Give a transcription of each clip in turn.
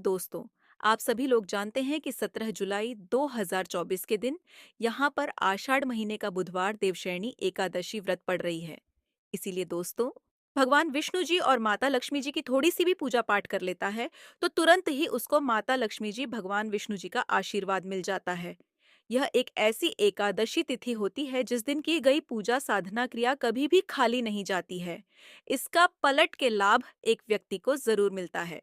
दोस्तों, आप सभी लोग जानते हैं कि 17 जुलाई 2024 के दिन यहाँ पर आषाढ़ महीने का बुधवार देवशयनी एकादशी व्रत पड़ रही है। इसीलिए दोस्तों, भगवान विष्णु जी और माता लक्ष्मी जी की थोड़ी सी भी पूजा पाठ कर लेता है तो तुरंत ही उसको माता लक्ष्मी जी भगवान विष्णु जी का आशीर्वाद मिल जाता है। यह एक ऐसी एकादशी तिथि होती है जिस दिन की गई पूजा साधना क्रिया कभी भी खाली नहीं जाती है। इसका पलट के लाभ एक व्यक्ति को जरूर मिलता है।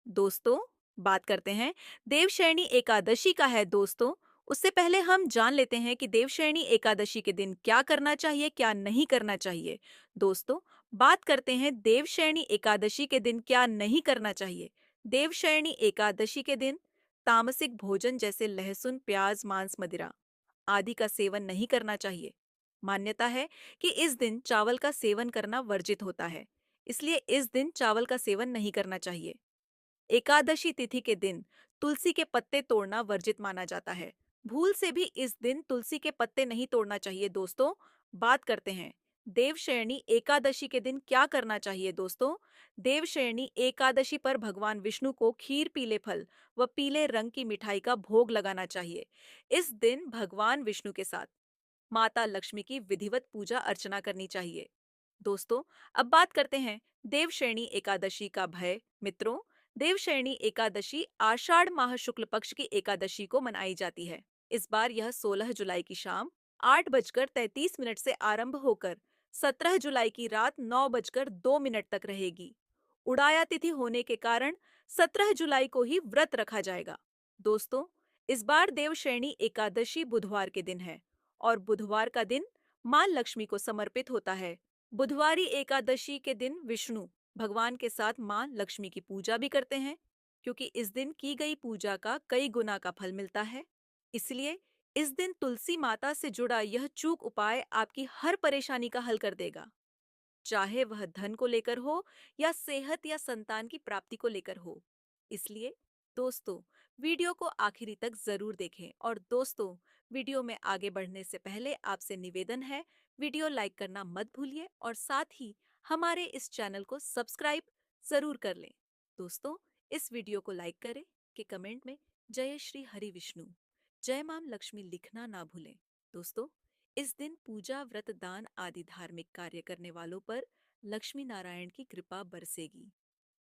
दोस्तों, बात करते हैं देवशयनी एकादशी का है दोस्तों। उससे पहले हम जान लेते हैं कि देवशयनी एकादशी के दिन क्या करना चाहिए, क्या नहीं करना चाहिए। दोस्तों, बात करते हैं देवशयनी एकादशी के दिन क्या नहीं करना चाहिए। देवशयनी एकादशी के दिन तामसिक भोजन जैसे लहसुन, प्याज, मांस, मदिरा आदि का सेवन नहीं करना चाहिए। मान्यता है कि इस दिन चावल का सेवन करना वर्जित होता है, इसलिए इस दिन चावल का सेवन नहीं करना चाहिए। एकादशी तिथि के दिन तुलसी के पत्ते तोड़ना वर्जित माना जाता है। भूल से भी इस दिन तुलसी के पत्ते नहीं तोड़ना चाहिए दोस्तों। बात करते हैं देवशयनी एकादशी के दिन क्या करना चाहिए दोस्तों। देवशयनी एकादशी पर भगवान विष्णु को खीर, पीले फल व पीले रंग की मिठाई का भोग लगाना चाहिए। इस दिन भगवान विष्णु के साथ माता लक्ष्मी की विधिवत पूजा अर्चना करनी चाहिए। दोस्तों, अब बात करते हैं देवशयनी एकादशी का भय। मित्रों, देवशयनी एकादशी आषाढ़ माह शुक्ल पक्ष की एकादशी को मनाई जाती है। इस बार यह 16 जुलाई की शाम 8:33 से आरंभ होकर 17 जुलाई की रात 9:02 तक रहेगी। उड़ाया तिथि होने के कारण 17 जुलाई को ही व्रत रखा जाएगा। दोस्तों, इस बार देवशयनी एकादशी बुधवार के दिन है और बुधवार का दिन मां लक्ष्मी को समर्पित होता है। बुधवारी एकादशी के दिन विष्णु भगवान के साथ मां लक्ष्मी की पूजा भी करते हैं, क्योंकि इस दिन की गई पूजा का कई गुना का फल मिलता है। इसलिए इस दिन तुलसी माता से जुड़ा यह चूक उपाय आपकी हर परेशानी का हल कर देगा, चाहे वह धन को लेकर हो या सेहत या संतान की प्राप्ति को लेकर हो। इसलिए दोस्तों, वीडियो को आखिरी तक जरूर देखें। और दोस्तों, वीडियो में आगे बढ़ने से पहले आपसे निवेदन है, वीडियो लाइक करना मत भूलिए और साथ ही हमारे इस चैनल को सब्सक्राइब जरूर कर लें। दोस्तों, इस वीडियो को लाइक करें कि कमेंट में जय श्री हरि विष्णु, जय मां लक्ष्मी लिखना ना भूलें। दोस्तों, इस दिन पूजा, व्रत, दान आदि धार्मिक कार्य करने वालों पर लक्ष्मी नारायण की कृपा बरसेगी।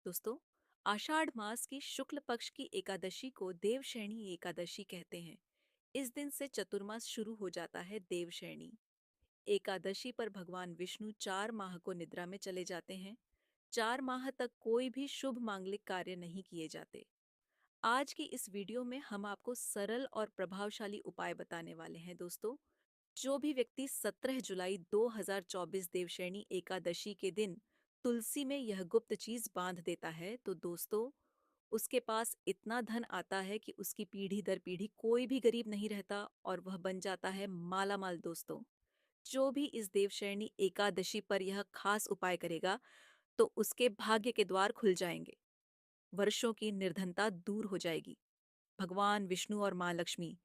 दोस्तों, आषाढ़ मास की शुक्ल पक्ष की एकादशी को देवशयनी एकादशी कहते हैं। इस दिन से चतुर्मास शुरू हो जाता है देवशयनी एकादशी पर भगवान विष्णु 4 माह को निद्रा में चले जाते हैं। 4 माह तक कोई भी शुभ मांगलिक कार्य नहीं किए जाते। आज की इस वीडियो में हम आपको सरल और प्रभावशाली उपाय बताने वाले हैं दोस्तों। जो भी व्यक्ति 17 जुलाई 2024 देवशयनी एकादशी के दिन तुलसी में यह गुप्त चीज बांध देता है तो दोस्तों, उसके पास इतना धन आता है कि उसकी पीढ़ी दर पीढ़ी कोई भी गरीब नहीं रहता और वह बन जाता है माला माल। दोस्तों, जो भी इस देवशयनी एकादशी पर यह खास उपाय करेगा तो उसके भाग्य के द्वार खुल जाएंगे, वर्षों की निर्धनता दूर हो जाएगी। भगवान विष्णु और मां लक्ष्मी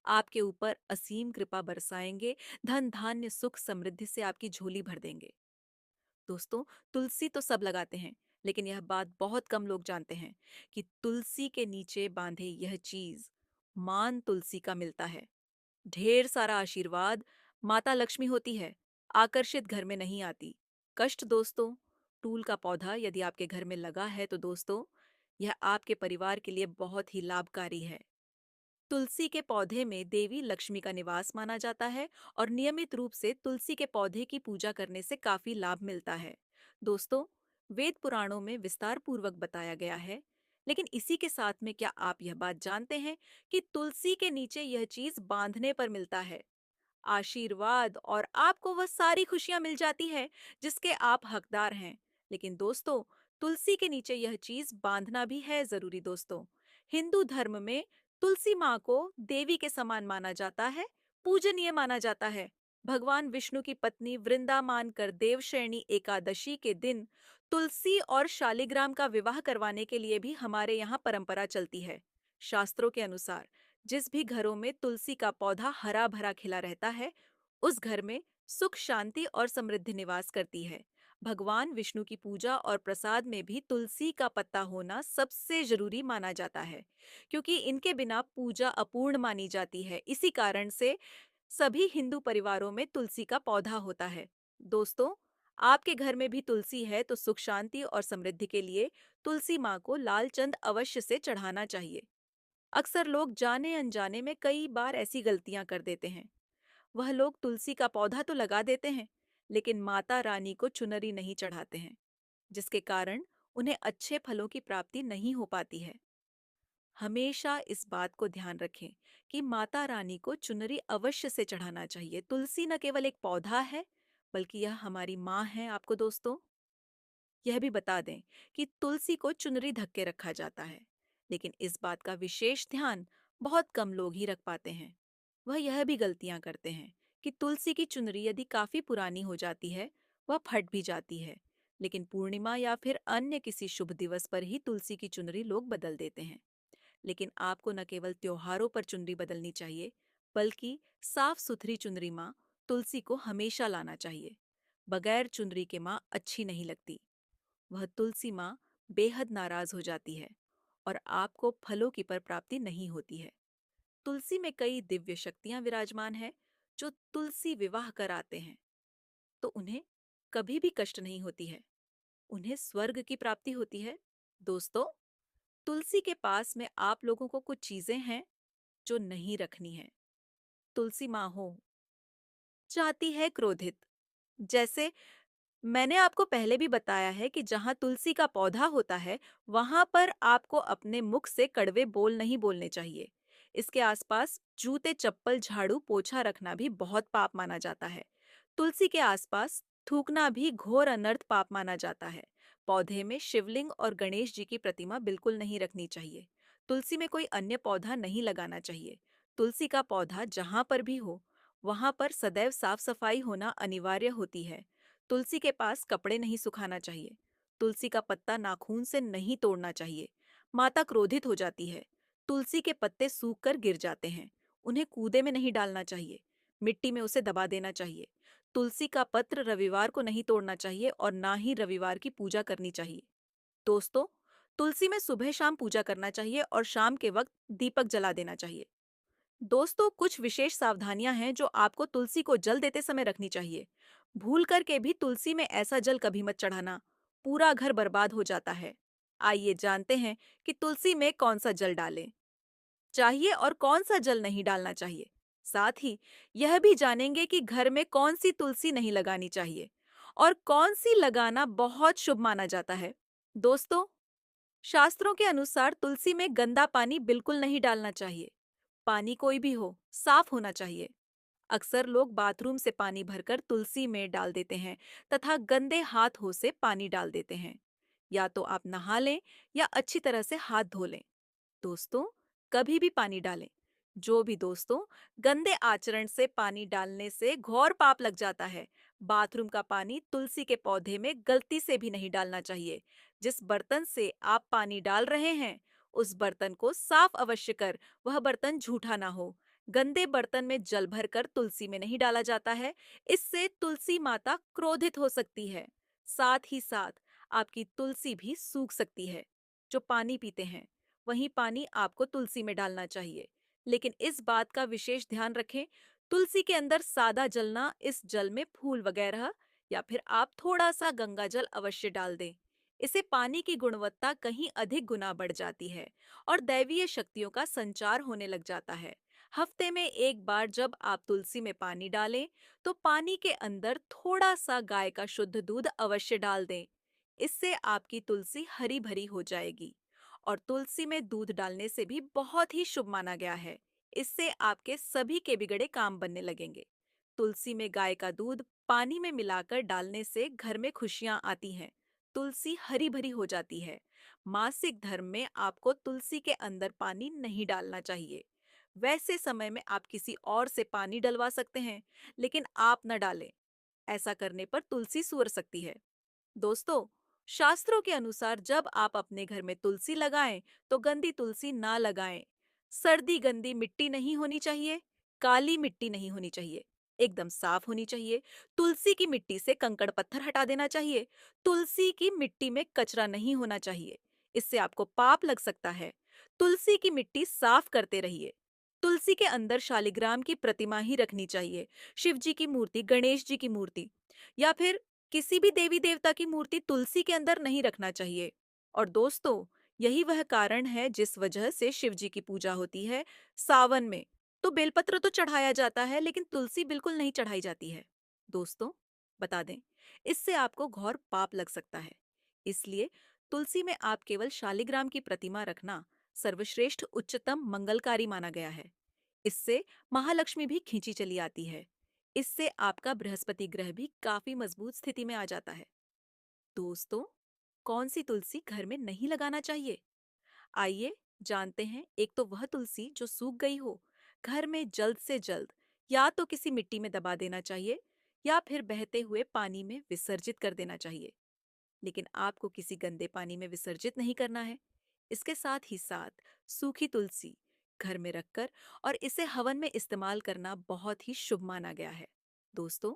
आपके ऊपर असीम कृपा बरसाएंगे, धन, धान्य, सुख, समृद्धि से आपकी झोली भर देंगे। दोस्तों, तुलसी तो सब लगाते हैं, लेकिन यह बात बहुत कम लोग जानते हैं कि तुलसी के नीचे बांधे यह चीज मान तुलसी का मिलता है। ढेर सारा आशीर्वाद माता लक्ष्मी होती है, आकर्षित घर में नहीं आती। कष्ट दोस्तों, टूल का पौधा यदि आपके घर में लगा है तो दोस्तों, यह आपके परिवार के लिए बहुत ही लाभकारी है। तुलसी के पौधे में देवी लक्ष्मी का निवास माना जाता है और नियमित रूप से तुलसी के पौधे की पूजा करने से काफी लाभ मिलता है। दोस्तों, वेद पुराणों में विस्तार पूर्वक बताया गया है, लेकिन इसी के साथ में क्या आप यह बात जानते हैं कि तुलसी के नीचे यह चीज बांधने पर मिलता है आशीर्वाद और आपको वह सारी खुशियां मिल जाती है जिसके आप हकदार हैं। लेकिन दोस्तों, तुलसी के नीचे यह चीज बांधना भी है जरूरी। दोस्तों, हिंदू धर्म में तुलसी माँ को देवी के समान माना जाता है, पूजनीय माना जाता है। भगवान विष्णु की पत्नी वृंदा मानकर देवशयनी एकादशी के दिन तुलसी और शालिग्राम का विवाह करवाने के लिए भी हमारे यहाँ परंपरा चलती है। शास्त्रों के अनुसार जिस भी घरों में तुलसी का पौधा हरा भरा खिला रहता है, उस घर में सुख, शांति और समृद्धि निवास करती है। भगवान विष्णु की पूजा और प्रसाद में भी तुलसी का पत्ता होना सबसे जरूरी माना जाता है, क्योंकि इनके बिना पूजा अपूर्ण मानी जाती है। इसी कारण से सभी हिंदू परिवारों में तुलसी का पौधा होता है। दोस्तों, आपके घर में भी तुलसी है तो सुख शांति और समृद्धि के लिए तुलसी माँ को लाल चंद अवश्य से चढ़ाना चाहिए। अक्सर लोग जाने अनजाने में कई बार ऐसी गलतियां कर देते हैं। वह लोग तुलसी का पौधा तो लगा देते हैं, लेकिन माता रानी को चुनरी नहीं चढ़ाते हैं, जिसके कारण उन्हें अच्छे फलों की प्राप्ति नहीं हो पाती है। हमेशा इस बात को ध्यान रखें कि माता रानी को चुनरी अवश्य से चढ़ाना चाहिए। तुलसी न केवल एक पौधा है, बल्कि यह हमारी माँ है। आपको दोस्तों यह भी बता दें कि तुलसी को चुनरी ढक के रखा जाता है, लेकिन इस बात का विशेष ध्यान बहुत कम लोग ही रख पाते हैं। वह यह भी गलतियां करते हैं कि तुलसी की चुनरी यदि काफी पुरानी हो जाती है, वह फट भी जाती है, लेकिन पूर्णिमा या फिर अन्य किसी शुभ दिवस पर ही तुलसी की चुनरी लोग बदल देते हैं। लेकिन आपको न केवल त्योहारों पर चुनरी बदलनी चाहिए, बल्कि साफ सुथरी चुनरी माँ तुलसी को हमेशा लाना चाहिए। बगैर चुनरी के माँ अच्छी नहीं लगती। वह तुलसी माँ बेहद नाराज हो जाती है और आपको फलों की पर प्राप्ति नहीं होती है। तुलसी में कई दिव्य शक्तियां विराजमान हैं, जो तुलसी विवाह कराते हैं तो उन्हें कभी भी कष्ट नहीं होती है। उन्हें स्वर्ग की प्राप्ति होती है। दोस्तों, तुलसी के पास में आप लोगों को कुछ चीजें हैं जो नहीं रखनी है। तुलसी माँ हो जाती है क्रोधित। जैसे मैंने आपको पहले भी बताया है कि जहाँ तुलसी का पौधा होता है, वहां पर आपको अपने मुख से कड़वे बोल नहीं बोलने चाहिए। इसके आसपास जूते, चप्पल, झाड़ू, पोछा रखना भी बहुत पाप माना जाता है। तुलसी के आसपास थूकना भी घोर अनर्थ पाप माना जाता है। पौधे में शिवलिंग और गणेश जी की प्रतिमा बिल्कुल नहीं रखनी चाहिए। तुलसी में कोई अन्य पौधा नहीं लगाना चाहिए। तुलसी का पौधा जहां पर भी हो, वहां पर सदैव साफ सफाई होना अनिवार्य होती है। तुलसी के पास कपड़े नहीं सुखाना चाहिए। तुलसी का पत्ता नाखून से नहीं तोड़ना चाहिए। माता क्रोधित हो जाती है। तुलसी के पत्ते सूख कर गिर जाते हैं। उन्हें कूदे में नहीं डालना चाहिए। मिट्टी में उसे दबा देना चाहिए। तुलसी का पत्र रविवार को नहीं तोड़ना चाहिए और ना ही रविवार की पूजा करनी चाहिए। दोस्तों, तुलसी में सुबह शाम पूजा करना चाहिए और शाम के वक्त दीपक जला देना चाहिए। दोस्तों, कुछ विशेष सावधानियां हैं जो आपको तुलसी को जल देते समय रखनी चाहिए। भूल करके भी तुलसी में ऐसा जल कभी मत चढ़ाना, पूरा घर बर्बाद हो जाता है। आइए जानते हैं कि तुलसी में कौन सा जल डालें चाहिए और कौन सा जल नहीं डालना चाहिए। साथ ही यह भी जानेंगे कि घर में कौन सी तुलसी नहीं लगानी चाहिए और कौन सी लगाना बहुत शुभ माना जाता है। दोस्तों, शास्त्रों के अनुसार तुलसी में गंदा पानी बिल्कुल नहीं डालना चाहिए। पानी कोई भी हो, साफ होना चाहिए। अक्सर लोग बाथरूम से पानी भरकर तुलसी में डाल देते हैं तथा गंदे हाथों से पानी डाल देते हैं। या तो आप नहा लें या अच्छी तरह से हाथ धो लें। दोस्तों, कभी भी पानी डालें। जो भी दोस्तों, गंदे आचरण से पानी डालने से घोर पाप लग जाता है। बाथरूम का पानी तुलसी के पौधे में गलती से भी नहीं डालना चाहिए। जिस बर्तन से आप पानी डाल रहे हैं, उस बर्तन को साफ अवश्य कर, वह बर्तन झूठा ना हो। गंदे बर्तन में जल भरकर तुलसी में नहीं डाला जाता है। इससे तुलसी माता क्रोधित हो सकती है। साथ ही साथ आपकी तुलसी भी सूख सकती है। जो पानी पीते हैं, वही पानी आपको तुलसी में डालना चाहिए। लेकिन इस बात का विशेष ध्यान रखें, तुलसी के अंदर सादा जलना, इस जल में फूल वगैरह या फिर आप थोड़ा सा गंगा जल अवश्य डाल दें। इससे पानी की गुणवत्ता कहीं अधिक गुना बढ़ जाती है और दैवीय शक्तियों का संचार होने लग जाता है। हफ्ते में एक बार जब आप तुलसी में पानी डालें, तो पानी के अंदर थोड़ा सा गाय का शुद्ध दूध अवश्य डाल दें। इससे आपकी तुलसी हरी भरी हो जाएगी। और तुलसी में दूध डालने से भी बहुत ही शुभ माना गया है। इससे आपके सभी के बिगड़े काम बनने लगेंगे। तुलसी में गाय का दूध पानी में मिलाकर डालने से घर में खुशियां आती हैं। तुलसी हरी भरी हो जाती है। मासिक धर्म में आपको तुलसी के अंदर पानी नहीं डालना चाहिए। वैसे समय में आप किसी और से पानी डलवा सकते हैं, लेकिन आप न डालें। ऐसा करने पर तुलसी सुअर सकती है। दोस्तों, शास्त्रों के अनुसार जब आप अपने घर में तुलसी लगाएं, तो गंदी तुलसी ना लगाएं। सर्दी गंदी मिट्टी नहीं होनी चाहिए, काली मिट्टी नहीं होनी चाहिए। एकदम साफ होनी चाहिए। तुलसी की मिट्टी से कंकड़ पत्थर हटा देना चाहिए। तुलसी की मिट्टी में कचरा नहीं होना चाहिए, इससे आपको पाप लग सकता है। तुलसी की मिट्टी साफ करते रहिए। तुलसी के अंदर शालिग्राम की प्रतिमा ही रखनी चाहिए। शिव जी की मूर्ति, गणेश जी की मूर्ति या फिर किसी भी देवी देवता की मूर्ति तुलसी के अंदर नहीं रखना चाहिए। और दोस्तों, यही वह कारण है जिस वजह से शिव जी की पूजा होती है सावन में। तो बेलपत्र तो चढ़ाया जाता है, लेकिन तुलसी बिल्कुल नहीं चढ़ाई जाती है। दोस्तों, बता दें, इससे आपको घोर पाप लग सकता है। इसलिए तुलसी में आप केवल शालिग्राम की प्रतिमा रखना सर्वश्रेष्ठ उच्चतम मंगलकारी माना गया है। इससे महालक्ष्मी भी खींची चली आती है। इससे आपका बृहस्पति ग्रह भी काफी मजबूत स्थिति में आ जाता है। दोस्तों, कौन सी तुलसी घर में नहीं लगाना चाहिए? आइए जानते हैं। एक तो वह तुलसी जो सूख गई हो, घर में जल्द से जल्द या तो किसी मिट्टी में दबा देना चाहिए या फिर बहते हुए पानी में विसर्जित कर देना चाहिए। लेकिन आपको किसी गंदे पानी में विसर्जित नहीं करना है। इसके साथ ही साथ सूखी तुलसी घर में रखकर और इसे हवन में इस्तेमाल करना बहुत ही शुभ माना गया है। दोस्तों,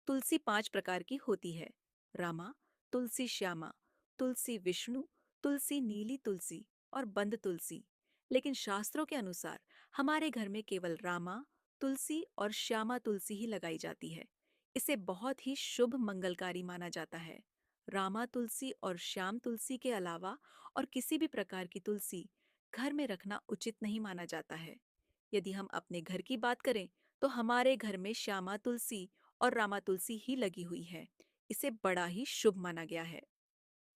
तुलसी 5 प्रकार की होती है: रामा, तुलसी श्यामा, तुलसी विष्णु, तुलसी नीली तुलसी और बंद तुलसी। लेकिन शास्त्रों के अनुसार हमारे घर में केवल रामा, तुलसी और श्यामा तुलसी ही लगाई जाती है। इसे बहुत ही शुभ मंगलकारी माना जाता है। रामा तुलसी और श्याम तुलसी के अलावा और किसी भी प्रकार की तुलसी घर में रखना उचित नहीं माना जाता है। यदि हम अपने घर की बात करें तो हमारे घर में श्यामा तुलसी और रामा तुलसी ही लगी हुई है। इसे बड़ा ही शुभ माना गया है।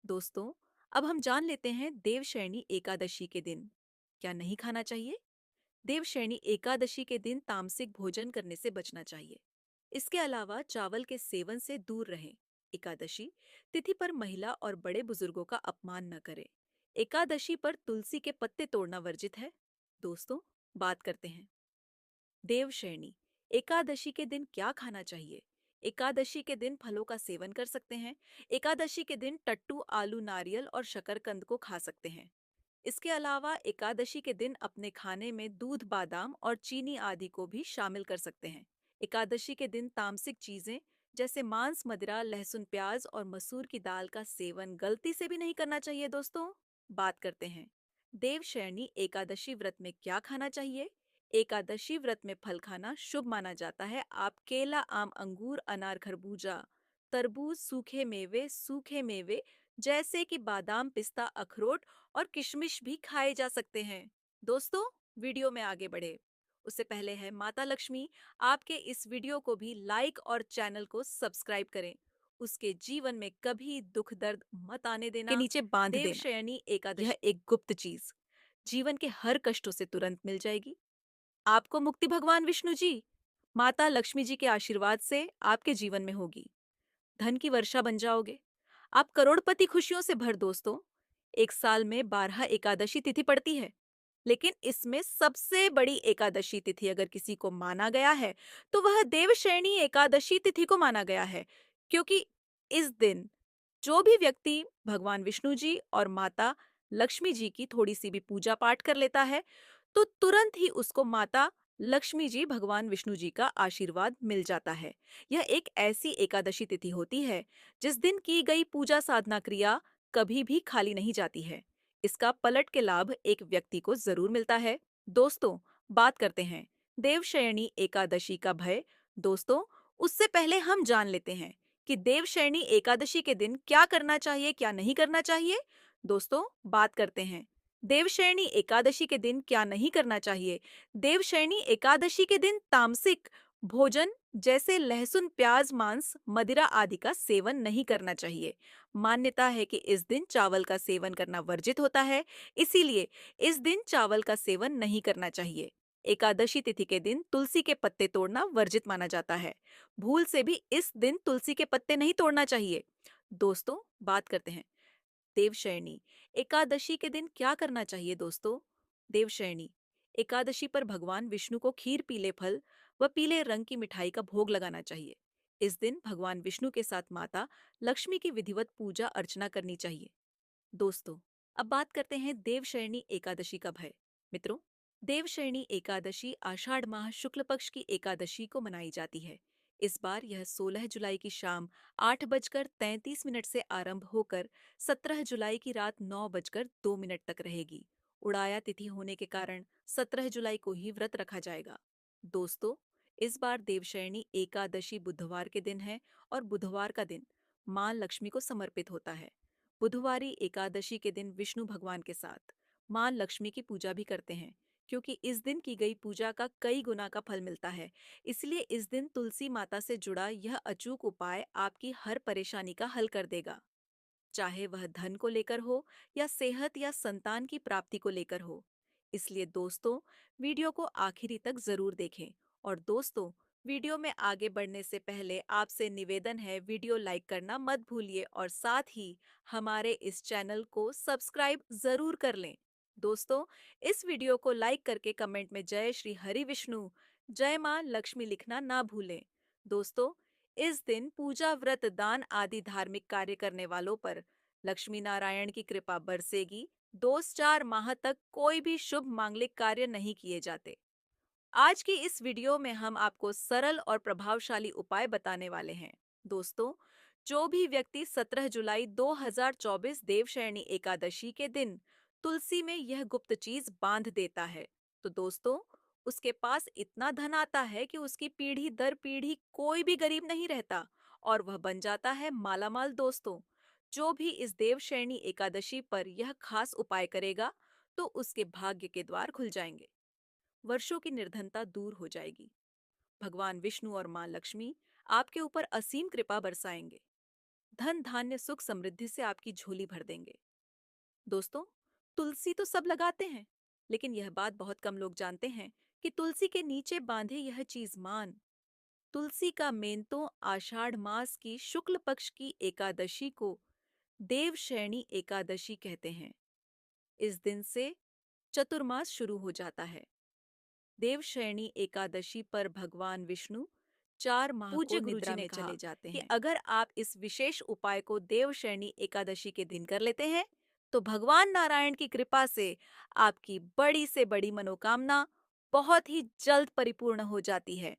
दोस्तों, अब हम जान लेते हैं देवशयनी एकादशी के दिन क्या नहीं खाना चाहिए। देवशयनी एकादशी के दिन तामसिक भोजन करने से बचना चाहिए। इसके अलावा चावल के सेवन से दूर रहें। एकादशी तिथि पर महिला और बड़े बुजुर्गों का अपमान न करें। एकादशी पर तुलसी के पत्ते तोड़ना वर्जित है। दोस्तों, बात करते हैं देवशयनी एकादशी के दिन क्या खाना चाहिए। एकादशी के दिन फलों का सेवन कर सकते हैं। एकादशी के दिन टट्टू, आलू, नारियल और शकरकंद को खा सकते हैं। इसके अलावा एकादशी के दिन अपने खाने में दूध, बादाम और चीनी आदि को भी शामिल कर सकते हैं। एकादशी के दिन तामसिक चीजें जैसे मांस, मदिरा, लहसुन, प्याज और मसूर की दाल का सेवन गलती से भी नहीं करना चाहिए। दोस्तों, बात करते हैं देवशयनी एकादशी व्रत में क्या खाना चाहिए। एकादशी व्रत में फल खाना शुभ माना जाता है। आप केला, आम, अंगूर, अनार, खरबूजा, तरबूज, सूखे मेवे जैसे कि बादाम, पिस्ता, अखरोट और किशमिश भी खाए जा सकते हैं। दोस्तों, वीडियो में आगे बढ़े उससे पहले है माता लक्ष्मी आपके इस वीडियो को भी लाइक और चैनल को सब्सक्राइब करें। उसके जीवन में कभी दुख दर्द मत आने देना के नीचे बांध देना। देवशयनी एकादशी यह एक गुप्त चीज जीवन के हर कष्टों से तुरंत मिल जाएगी। आपको मुक्ति भगवान विष्णु जी, माता लक्ष्मी जी के आशीर्वाद से आपके जीवन में होगी। धन की वर्षा बन जाओगे। आप करोड़पति खुशियों से भर। दोस्तों, एक साल में 12 एकादशी तिथि पड़ती है, लेकिन इसमें सबसे बड़ी एकादशी तिथि अगर किसी को माना गया है तो वह देवशयनी एकादशी तिथि को माना गया है। क्योंकि इस दिन जो भी व्यक्ति भगवान विष्णु जी और माता लक्ष्मी जी की थोड़ी सी भी पूजा पाठ कर लेता है तो तुरंत ही उसको माता लक्ष्मी जी, भगवान विष्णु जी का आशीर्वाद मिल जाता है। यह एक ऐसी एकादशी तिथि होती है जिस दिन की गई पूजा साधना क्रिया कभी भी खाली नहीं जाती है। इसका पलट के लाभ एक व्यक्ति को जरूर मिलता है। दोस्तों, बात करते हैं देवशयनी एकादशी का भय। दोस्तों, उससे पहले हम जान लेते हैं कि देवशयनी एकादशी के दिन क्या करना चाहिए, क्या नहीं करना चाहिए। दोस्तों, बात करते हैं देवशयनी एकादशी के दिन क्या नहीं करना चाहिए। देवशयनी एकादशी के दिन तामसिक भोजन जैसे लहसुन, प्याज, मांस, मदिरा आदि का सेवन नहीं करना चाहिए। मान्यता है कि इस दिन चावल का सेवन करना वर्जित होता है, इसीलिए इस दिन चावल का सेवन नहीं करना चाहिए। एकादशी तिथि के दिन तुलसी के पत्ते तोड़ना वर्जित माना जाता है। भूल से भी इस दिन तुलसी के पत्ते नहीं तोड़ना चाहिए। दोस्तों, बात करते हैं देवशयनी एकादशी के दिन क्या करना चाहिए। दोस्तों, देवशयनी एकादशी पर भगवान विष्णु को खीर, पीले फल व पीले रंग की मिठाई का भोग लगाना चाहिए। इस दिन भगवान विष्णु के साथ माता लक्ष्मी की विधिवत पूजा अर्चना करनी चाहिए। दोस्तों, अब बात करते हैं देवशयनी एकादशी का भय। मित्रों, देवशयनी एकादशी आषाढ़ माह शुक्ल पक्ष की एकादशी को मनाई जाती है। इस बार यह 16 जुलाई की शाम 8:33 से आरंभ होकर 17 जुलाई की रात 9:02 तक रहेगी। उड़ाया तिथि होने के कारण 17 जुलाई को ही व्रत रखा जाएगा। दोस्तों, इस बार देवशयनी एकादशी बुधवार के दिन है और बुधवार का दिन मां लक्ष्मी को समर्पित होता है। बुधवारी एकादशी के दिन विष्णु भगवान के साथ मां लक्ष्मी की पूजा भी करते हैं, क्योंकि इस दिन की गई पूजा का कई गुना का फल मिलता है। इसलिए इस दिन तुलसी माता से जुड़ा यह अचूक उपाय आपकी हर परेशानी का हल कर देगा, चाहे वह धन को लेकर हो या सेहत या संतान की प्राप्ति को लेकर हो। इसलिए दोस्तों, वीडियो को आखिरी तक जरूर देखें। और दोस्तों, वीडियो में आगे बढ़ने से पहले आपसे निवेदन है, वीडियो लाइक करना मत भूलिए और साथ ही हमारे इस चैनल को सब्सक्राइब जरूर कर लें। दोस्तों, इस वीडियो को लाइक करके कमेंट में जय श्री हरि विष्णु, जय मां लक्ष्मी लिखना ना भूलें। दोस्तों, इस दिन पूजा, व्रत, दान आदि धार्मिक कार्य करने वालों पर लक्ष्मी नारायण की कृपा बरसेगी। 2 से 4 माह तक कोई भी शुभ मांगलिक कार्य नहीं किए जाते। आज की इस वीडियो में हम आपको सरल और प्रभावशाली उपाय बताने वाले हैं। दोस्तों, जो भी व्यक्ति 17 जुलाई 2024 देवशयनी एकादशी के दिन तुलसी में यह गुप्त चीज बांध देता है, तो दोस्तों, उसके पास इतना धन आता है कि उसकी पीढ़ी दर पीढ़ी कोई भी गरीब नहीं रहता और वह बन जाता है मालामाल। दोस्तों, जो भी इस देवशयनी एकादशी पर यह खास उपाय करेगा, तो उसके भाग्य के द्वार खुल जाएंगे, वर्षों की निर्धनता दूर हो जाएगी, भगवान विष्णु और मां लक्ष्मी आपके ऊपर असीम कृपा बरसाएंगे, धन धान्य सुख समृद्धि से आपकी झोली भर देंगे। दोस्तों, तुलसी तो सब लगाते हैं, लेकिन यह बात बहुत कम लोग जानते हैं कि तुलसी के नीचे बांधे यह चीज मान। तुलसी का मेन तो आषाढ़ मास की शुक्ल पक्ष की एकादशी को देवशयनी एकादशी कहते हैं। इस दिन से चतुर्मास शुरू हो जाता है। देवशयनी एकादशी पर भगवान विष्णु 4 माह पूज्य को गुरुजी निद्रा ने में कहा चले जाते कि हैं। अगर आप इस विशेष उपाय को देवशयनी एकादशी के दिन कर लेते हैं, तो भगवान नारायण की कृपा से आपकी बड़ी से बड़ी मनोकामना बहुत ही जल्द परिपूर्ण हो जाती है।